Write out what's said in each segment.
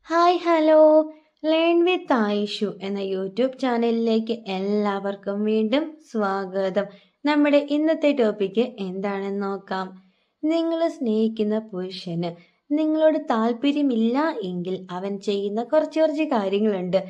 Hi hello learn with Ayishu എന്ന YouTube ചാനലിലേക്ക് എല്ലാവർക്കും വീണ്ടും സ്വാഗതം. നമ്മുടെ ഇന്നത്തെ ടോപ്പിക്ക് എന്താണെന്ന് നോക്കാം. നിങ്ങൾ സ്നേഹിക്കുന്ന പുരുഷന് നിങ്ങളോട് താല്പര്യമില്ല എങ്കിൽ അവൻ ചെയ്യുന്ന കുറച്ച് കാര്യങ്ങളുണ്ട്.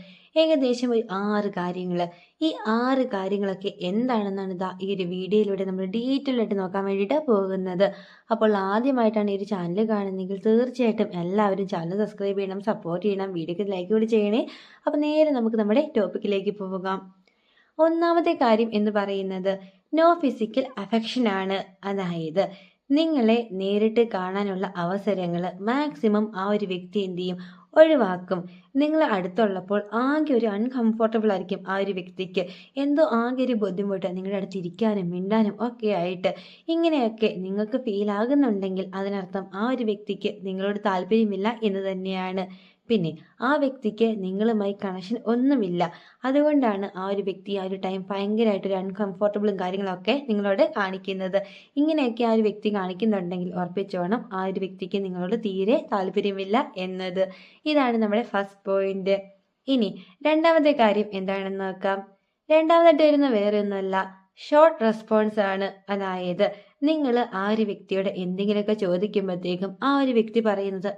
ഏകദേശം ഒരു 6 കാര്യങ്ങൾ. ഈ 6 കാര്യങ്ങളൊക്കെ എന്താണെന്നാണ് ഈ ഒരു വീഡിയോയിലൂടെ നമ്മൾ ഡീറ്റെയിൽ ആയിട്ട് നോക്കാൻ വേണ്ടിയിട്ട് പോകുന്നത്. അപ്പോൾ ആദ്യമായിട്ടാണ് ഈ ഒരു ചാനൽ കാണുന്നതെങ്കിൽ തീർച്ചയായിട്ടും എല്ലാവരും ചാനൽ സബ്സ്ക്രൈബ് ചെയ്യണം, സപ്പോർട്ട് ചെയ്യണം, വീഡിയോക്ക് ലൈക്ക് കൂടി ചെയ്യണേ. അപ്പോൾ നേരെ നമുക്ക് നമ്മുടെ ടോപ്പിക്കിലേക്ക് പോകാം. ഒന്നാമത്തെ കാര്യം എന്ന് പറയുന്നത് നോ ഫിസിക്കൽ അഫെക്ഷൻ ആണ്. അതായത് നിങ്ങളെ നേരിട്ട് കാണാനുള്ള അവസരങ്ങൾ മാക്സിമം ആ ഒരു വ്യക്തി എന്ത് ചെയ്യും, ഒഴിവാക്കും. നിങ്ങൾ അടുത്തുള്ളപ്പോൾ ആകെ ഒരു അൺകംഫർട്ടബിൾ ആയിരിക്കും ആ ഒരു വ്യക്തിക്ക്. എന്തോ ആകെ ഒരു ബുദ്ധിമുട്ട് നിങ്ങളുടെ അടുത്ത് ഇരിക്കാനും മിണ്ടാനും ഒക്കെ ആയിട്ട്. ഇങ്ങനെയൊക്കെ നിങ്ങൾക്ക് ഫീൽ ആകുന്നുണ്ടെങ്കിൽ അതിനർത്ഥം ആ ഒരു വ്യക്തിക്ക് നിങ്ങളോട് താല്പര്യമില്ല എന്ന് തന്നെയാണ്. പിന്നെ ആ വ്യക്തിക്ക് നിങ്ങളുമായി കണക്ഷൻ ഒന്നുമില്ല. അതുകൊണ്ടാണ് ആ ഒരു വ്യക്തി ആ ഒരു ടൈം ഭയങ്കരമായിട്ടൊരു അൺകംഫർട്ടബിളും കാര്യങ്ങളൊക്കെ നിങ്ങളോട് കാണിക്കുന്നത്. ഇങ്ങനെയൊക്കെ ആ ഒരു വ്യക്തി കാണിക്കുന്നുണ്ടെങ്കിൽ ഉറപ്പിച്ചോണം ആ ഒരു വ്യക്തിക്ക് നിങ്ങളോട് തീരെ താല്പര്യമില്ല എന്നത്. ഇതാണ് നമ്മുടെ ഫസ്റ്റ് പോയിന്റ്. ഇനി രണ്ടാമത്തെ കാര്യം എന്താണെന്ന് നോക്കാം. രണ്ടാമതായിട്ട് വരുന്ന വേറെ ഒന്നുമല്ല, ഷോർട്ട് റെസ്പോൺസ് ആണ്. അതായത് നിങ്ങൾ ആ ഒരു വ്യക്തിയോട് എന്തെങ്കിലുമൊക്കെ ചോദിക്കുമ്പോഴത്തേക്കും ആ ഒരു വ്യക്തി പറയുന്നത്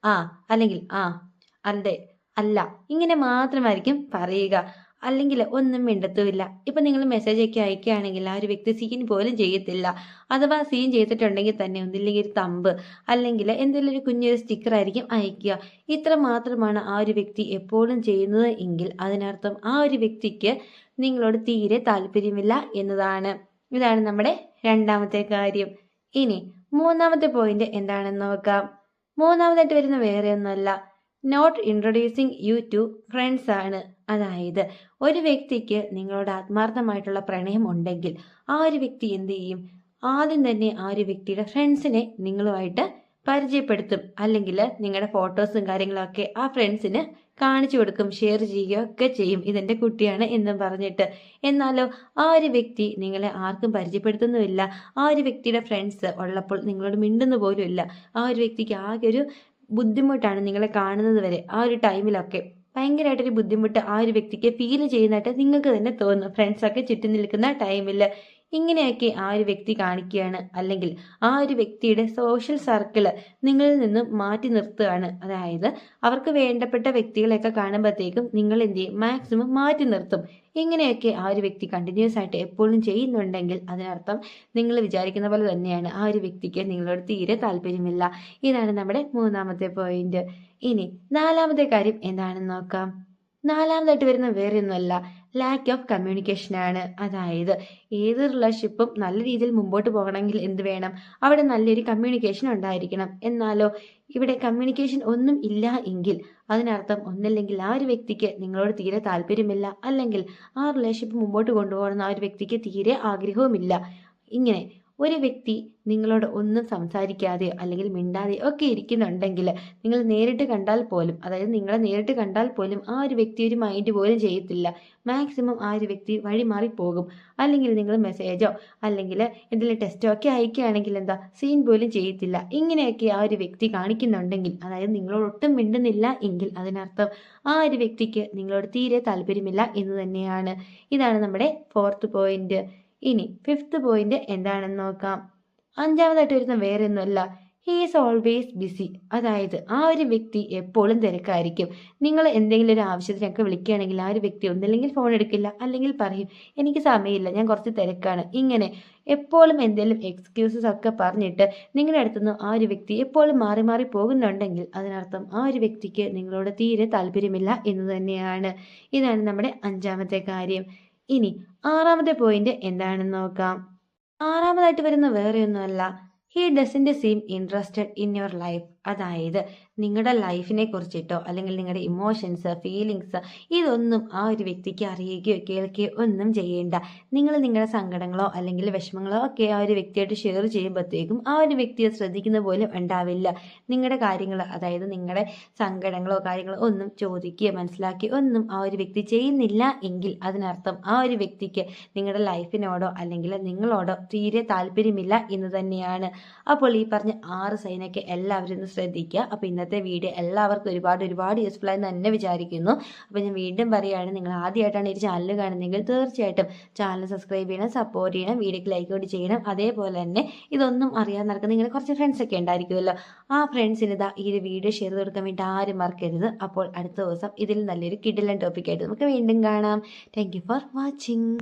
ആ, അല്ലെങ്കിൽ ആ, അതെ, അല്ല, ഇങ്ങനെ മാത്രമായിരിക്കും പറയുക. അല്ലെങ്കിൽ ഒന്നും മിണ്ടത്തുമില്ല. ഇപ്പൊ നിങ്ങൾ മെസ്സേജ് ഒക്കെ അയക്കുകയാണെങ്കിൽ ആ ഒരു വ്യക്തി സീൻ പോലും ചെയ്യത്തില്ല. അഥവാ സീൻ ചെയ്തിട്ടുണ്ടെങ്കിൽ തന്നെ ഒന്നില്ലെങ്കിൽ ഒരു തമ്പ് അല്ലെങ്കിൽ എന്തെങ്കിലും ഒരു കുഞ്ഞൊരു സ്റ്റിക്കർ ആയിരിക്കും അയക്കുക. ഇത്ര മാത്രമാണ് ആ ഒരു വ്യക്തി എപ്പോഴും ചെയ്യുന്നത് എങ്കിൽ അതിനർത്ഥം ആ ഒരു വ്യക്തിക്ക് നിങ്ങളോട് തീരെ താല്പര്യമില്ല എന്നതാണ്. ഇതാണ് നമ്മുടെ രണ്ടാമത്തെ കാര്യം. ഇനി മൂന്നാമത്തെ പോയിന്റ് എന്താണെന്ന് നോക്കാം. മൂന്നാമതായിട്ട് വരുന്ന വേറെ ഒന്നുമല്ല, not introducing you to friends ആണ്. അതായത് ഒരു വ്യക്തിക്ക് നിങ്ങളോട് ആത്മാർത്ഥമായിട്ടുള്ള പ്രണയം ഉണ്ടെങ്കിൽ ആ ഒരു വ്യക്തി എന്ത് ചെയ്യും, ആദ്യം തന്നെ ആ ഒരു വ്യക്തിയുടെ ഫ്രണ്ട്സിനെ നിങ്ങളുമായിട്ട് പരിചയപ്പെടുത്തും. അല്ലെങ്കിൽ നിങ്ങളുടെ ഫോട്ടോസും കാര്യങ്ങളൊക്കെ ആ ഫ്രണ്ട്സിന് കാണിച്ചു കൊടുക്കും, ഷെയർ ചെയ്യുകയൊക്കെ ചെയ്യും, ഇതെന്റെ കുട്ടിയാണ് എന്നും പറഞ്ഞിട്ട്. എന്നാലോ ആ ഒരു വ്യക്തി നിങ്ങളെ ആർക്കും പരിചയപ്പെടുത്തുന്നുമില്ല. ആ ഒരു വ്യക്തിയുടെ ഫ്രണ്ട്സ് ഉള്ളപ്പോൾ നിങ്ങളോട് മിണ്ടുന്നു പോലും ഇല്ല. ആ ഒരു വ്യക്തിക്ക് ആകെ ഒരു ബുദ്ധിമുട്ടാണ് നിങ്ങളെ കാണുന്നത് വരെ. ആ ഒരു ടൈമിലൊക്കെ ഭയങ്കരമായിട്ടൊരു ബുദ്ധിമുട്ട് ആ ഒരു വ്യക്തിക്ക് ഫീൽ ചെയ്യുന്നതായിട്ട് നിങ്ങൾക്ക് തന്നെ തോന്നും, ഫ്രണ്ട്സൊക്കെ ചുറ്റും നിൽക്കുന്ന ടൈമിൽ. ഇങ്ങനെയൊക്കെ ആ ഒരു വ്യക്തി കാണിക്കുകയാണ്. അല്ലെങ്കിൽ ആ ഒരു വ്യക്തിയുടെ സോഷ്യൽ സർക്കിള് നിങ്ങളിൽ നിന്നും മാറ്റി നിർത്തുകയാണ്. അതായത് അവർക്ക് വേണ്ടപ്പെട്ട വ്യക്തികളെയൊക്കെ കാണുമ്പോഴത്തേക്കും നിങ്ങൾ എന്ത് ചെയ്യും, മാക്സിമം മാറ്റി നിർത്തും. ഇങ്ങനെയൊക്കെ ആ ഒരു വ്യക്തി കണ്ടിന്യൂസ് ആയിട്ട് എപ്പോഴും ചെയ്യുന്നുണ്ടെങ്കിൽ അതിനർത്ഥം നിങ്ങൾ വിചാരിക്കുന്ന പോലെ തന്നെയാണ് ആ ഒരു വ്യക്തിക്ക് നിങ്ങളോട് തീരെ താല്പര്യമില്ല. ഇതാണ് നമ്മുടെ മൂന്നാമത്തെ പോയിന്റ്. ഇനി നാലാമത്തെ കാര്യം എന്താണെന്ന് നോക്കാം. നാലാമതായിട്ട് വരുന്ന വേറെ ഒന്നുമല്ല, ലാക്ക് ഓഫ് കമ്മ്യൂണിക്കേഷൻ ആണ്. അതായത് ഏത് റിലേഷൻഷിപ്പും നല്ല രീതിയിൽ മുമ്പോട്ട് പോകണമെങ്കിൽ എന്ത് വേണം, അവിടെ നല്ലൊരു കമ്മ്യൂണിക്കേഷൻ ഉണ്ടായിരിക്കണം. എന്നാലോ ഇവിടെ കമ്മ്യൂണിക്കേഷൻ ഒന്നും ഇല്ല എങ്കിൽ അതിനർത്ഥം ഒന്നില്ലെങ്കിൽ ആ ഒരു വ്യക്തിക്ക് നിങ്ങളോട് തീരെ താല്പര്യമില്ല, അല്ലെങ്കിൽ ആ റിലേഷൻഷിപ്പ് മുമ്പോട്ട് കൊണ്ടുപോകണമെന്ന് ആ ഒരു വ്യക്തിക്ക് തീരെ ആഗ്രഹവുമില്ല. ഇങ്ങനെ ഒരു വ്യക്തി നിങ്ങളോട് ഒന്നും സംസാരിക്കാതെയോ അല്ലെങ്കിൽ മിണ്ടാതെയോ ഒക്കെ ഇരിക്കുന്നുണ്ടെങ്കിൽ നിങ്ങൾ നേരിട്ട് കണ്ടാൽ പോലും, അതായത് നിങ്ങളെ നേരിട്ട് കണ്ടാൽ പോലും ആ ഒരു വ്യക്തി ഒരു മൈൻഡ് പോലും ചെയ്യത്തില്ല. മാക്സിമം ആ ഒരു വ്യക്തി വഴി മാറിപ്പോകും. അല്ലെങ്കിൽ നിങ്ങൾ മെസ്സേജോ അല്ലെങ്കിൽ എന്തെങ്കിലും ടെസ്റ്റോ ഒക്കെ അയക്കുകയാണെങ്കിൽ എന്താ, സീൻ പോലും ചെയ്യത്തില്ല. ഇങ്ങനെയൊക്കെ ആ ഒരു വ്യക്തി കാണിക്കുന്നുണ്ടെങ്കിൽ, അതായത് നിങ്ങളോട് ഒട്ടും മിണ്ടുന്നില്ല എങ്കിൽ അതിനർത്ഥം ആ ഒരു വ്യക്തിക്ക് നിങ്ങളോട് തീരെ താല്പര്യമില്ല എന്ന് തന്നെയാണ്. ഇതാണ് നമ്മുടെ ഫോർത്ത് പോയിന്റ്. ഇനി ഫിഫ്ത്ത് പോയിന്റ് എന്താണെന്ന് നോക്കാം. അഞ്ചാമതായിട്ട് വരുന്ന വേറെ ഒന്നുമല്ല, ഹീ ഈസ് ഓൾവേസ് ബിസി. അതായത് ആ ഒരു വ്യക്തി എപ്പോഴും തിരക്കായിരിക്കും. നിങ്ങൾ എന്തെങ്കിലും ഒരു ആവശ്യത്തിനൊക്കെ വിളിക്കുകയാണെങ്കിൽ ആ ഒരു വ്യക്തി ഒന്നില്ലെങ്കിൽ ഫോൺ എടുക്കില്ല, അല്ലെങ്കിൽ പറയും എനിക്ക് സമയമില്ല, ഞാൻ കുറച്ച് തിരക്കാണ്. ഇങ്ങനെ എപ്പോഴും എന്തെങ്കിലും എക്സ്ക്യൂസസ് ഒക്കെ പറഞ്ഞിട്ട് നിങ്ങളുടെ അടുത്തുനിന്ന് ആ ഒരു വ്യക്തി എപ്പോഴും മാറി മാറി പോകുന്നുണ്ടെങ്കിൽ അതിനർത്ഥം ആ ഒരു വ്യക്തിക്ക് നിങ്ങളോട് തീരെ താല്പര്യമില്ല എന്ന് തന്നെയാണ്. ഇതാണ് നമ്മുടെ അഞ്ചാമത്തെ കാര്യം. ഇനി ആറാമത്തെ പോയിന്റ് എന്താണെന്ന് നോക്കാം. ആറാമതായിട്ട് വരുന്ന വേറെ ഒന്നുമല്ല, he doesn't seem interested in your life. അതായത് നിങ്ങളുടെ ലൈഫിനെ കുറിച്ചിട്ടോ അല്ലെങ്കിൽ നിങ്ങളുടെ ഇമോഷൻസ്, ഫീലിങ്സ് ഇതൊന്നും ആ ഒരു വ്യക്തിക്ക് അറിയുകയോ കേൾക്കുകയോ ഒന്നും ചെയ്യേണ്ട. നിങ്ങൾ നിങ്ങളുടെ സങ്കടങ്ങളോ അല്ലെങ്കിൽ വിഷമങ്ങളോ ഒക്കെ ആ ഒരു വ്യക്തിയായിട്ട് ഷെയർ ചെയ്യുമ്പോഴത്തേക്കും ആ ഒരു വ്യക്തിയെ ശ്രദ്ധിക്കുന്ന പോലും ഉണ്ടാവില്ല. നിങ്ങളുടെ കാര്യങ്ങൾ, അതായത് നിങ്ങളുടെ സങ്കടങ്ങളോ കാര്യങ്ങളോ ഒന്നും ചോദിക്കുകയോ മനസ്സിലാക്കുകയോ ഒന്നും ആ ഒരു വ്യക്തി ചെയ്യുന്നില്ല എങ്കിൽ അതിനർത്ഥം ആ ഒരു വ്യക്തിക്ക് നിങ്ങളുടെ ലൈഫിനോടോ അല്ലെങ്കിൽ നിങ്ങളോടോ തീരെ താല്പര്യമില്ല എന്ന് തന്നെയാണ്. അപ്പോൾ ഈ പറഞ്ഞ 6 സൈനൊക്കെ എല്ലാവരും ഒന്ന് ശ്രദ്ധിക്കുക. അപ്പോൾ ഇന്നത്തെ ഇന്നത്തെ വീഡിയോ എല്ലാവർക്കും ഒരുപാട് യൂസ്ഫുൾ ആയി തന്നെ വിചാരിക്കുന്നു. അപ്പോൾ ഞാൻ വീണ്ടും പറയുകയാണ്, നിങ്ങൾ ആദ്യമായിട്ടാണ് ഈ ചാനൽ കാണുന്നതെങ്കിൽ തീർച്ചയായിട്ടും ചാനൽ സബ്സ്ക്രൈബ് ചെയ്യണം, സപ്പോർട്ട് ചെയ്യണം, വീഡിയോക്ക് ലൈക്ക് കൂടി ചെയ്യണം. അതേപോലെ തന്നെ ഇതൊന്നും അറിയാൻ നടക്കുന്ന നിങ്ങളുടെ കുറച്ച് ഫ്രണ്ട്സൊക്കെ ഉണ്ടായിരിക്കുമല്ലോ, ആ ഫ്രണ്ട്സിന് ഈ ഒരു വീഡിയോ ഷെയർ ചെയ്ത് കൊടുക്കാൻ വേണ്ടി ആരും മറക്കരുത്. അപ്പോൾ അടുത്ത ദിവസം ഇതിൽ നല്ലൊരു കിടിലൻ ടോപ്പിക്കായിട്ട് നമുക്ക് വീണ്ടും കാണാം. Thank you for watching.